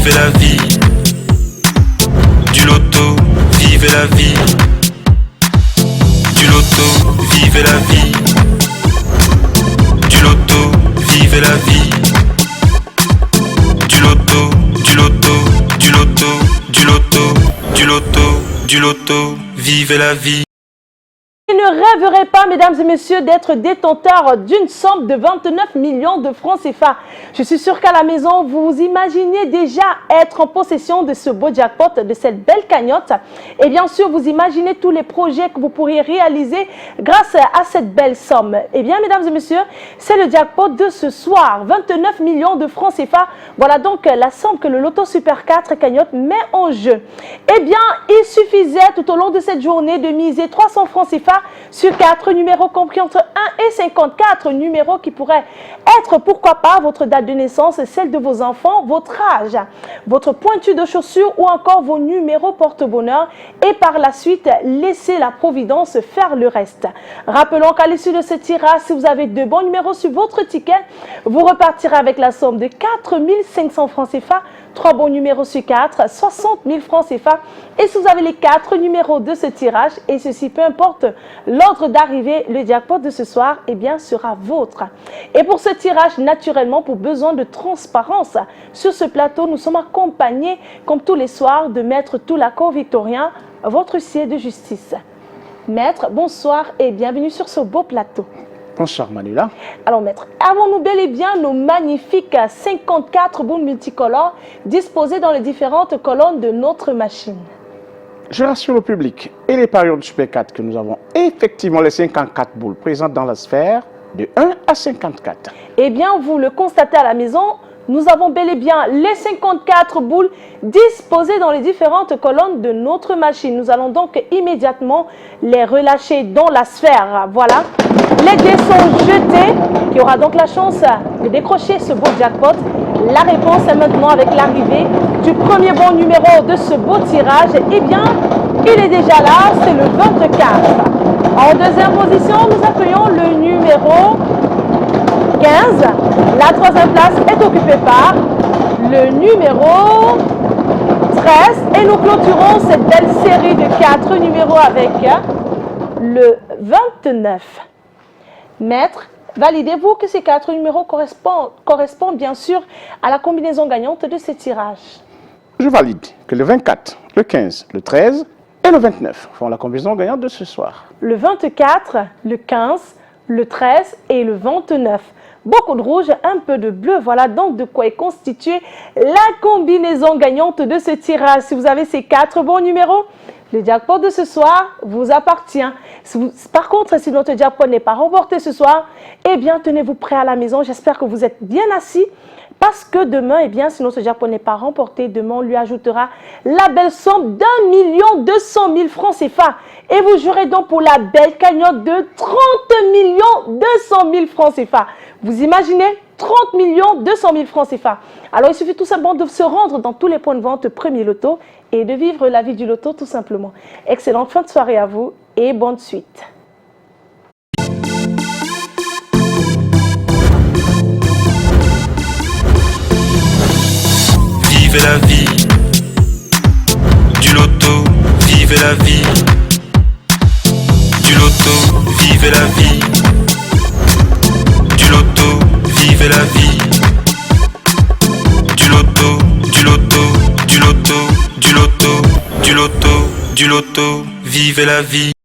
vivez la vie. Du loto, vivez la vie. Du loto, vivez la vie. Du loto, vivez la vie. Du loto, du loto, du loto, du loto, du loto, du loto, vivez la vie. Vous ne rêverez pas, mesdames et messieurs, d'être détenteur d'une somme de 29 millions de francs CFA. Je suis sûre qu'à la maison, vous imaginez déjà être en possession de ce beau jackpot, de cette belle cagnotte. Et bien sûr, vous imaginez tous les projets que vous pourriez réaliser grâce à cette belle somme. Eh bien, mesdames et messieurs, c'est le jackpot de ce soir, 29 millions de francs CFA. Voilà donc la somme que le Loto Super 4 cagnotte met en jeu. Eh bien, il suffisait tout au long de cette journée de miser 300 francs CFA sur 4 numéros compris entre 1 et 54 numéros qui pourraient être, pourquoi pas, votre date de naissance, celle de vos enfants, votre âge, votre pointure de chaussures ou encore vos numéros porte-bonheur et par la suite, laissez la providence faire le reste. Rappelons qu'à l'issue de ce tirage, si vous avez de bons numéros sur votre ticket, vous repartirez avec la somme de 4 500 francs CFA, 3 bons numéros sur 4, 60 000 francs CFA. Et si vous avez les 4 numéros de ce tirage, et ceci peu importe l'ordre d'arrivée, le jackpot de ce soir, eh bien, sera vôtre. Et pour ce tirage, naturellement, pour besoin de transparence, sur ce plateau, nous sommes accompagnés, comme tous les soirs, de Maître Toulako Victorien, votre huissier de justice. Maître, bonsoir et bienvenue sur ce beau plateau. Bonsoir Manula. Alors maître, avons-nous bel et bien nos magnifiques 54 boules multicolores disposées dans les différentes colonnes de notre machine? Je rassure le public et les parieurs du Super 4 que nous avons effectivement les 54 boules présentes dans la sphère de 1 à 54. Eh bien, vous le constatez à la maison, nous avons bel et bien les 54 boules disposées dans les différentes colonnes de notre machine. Nous allons donc immédiatement les relâcher dans la sphère. Voilà. Les dés sont jetés. Qui aura donc la chance de décrocher ce beau jackpot? La réponse est maintenant avec l'arrivée du premier bon numéro de ce beau tirage. Eh bien, il est déjà là, c'est le 24. En deuxième position, nous accueillons le numéro 15. La troisième place est occupée par le numéro 13. Et nous clôturons cette belle série de 4 numéros avec le 29. Maître, validez-vous que ces 4 numéros correspondent bien sûr à la combinaison gagnante de ces tirages? Je valide que le 24, le 15, le 13 et le 29 font la combinaison gagnante de ce soir. Le 24, le 15, le 13 et le 29. Beaucoup de rouge, un peu de bleu. Voilà donc de quoi est constituée la combinaison gagnante de ce tirage. Si vous avez ces 4 bons numéros, le jackpot de ce soir vous appartient. Par contre, si notre jackpot n'est pas remporté ce soir, eh bien, tenez-vous prêt à la maison. J'espère que vous êtes bien assis. Parce que demain, eh bien, si notre jackpot n'est pas remporté, demain, on lui ajoutera la belle somme d'1 200 000 francs CFA. Et vous jouerez donc pour la belle cagnotte de 30 200 000 francs CFA. Vous imaginez 30 200 000 francs CFA. Alors, il suffit tout simplement de se rendre dans tous les points de vente Premier Loto et de vivre la vie du loto tout simplement. Excellente fin de soirée à vous et bonne suite. Vivez la vie. Du loto, vivez la vie. Du loto, vivez la vie. Du loto, vivez la vie. Du loto, du loto, du loto, du loto, du loto, du loto, vivez la vie.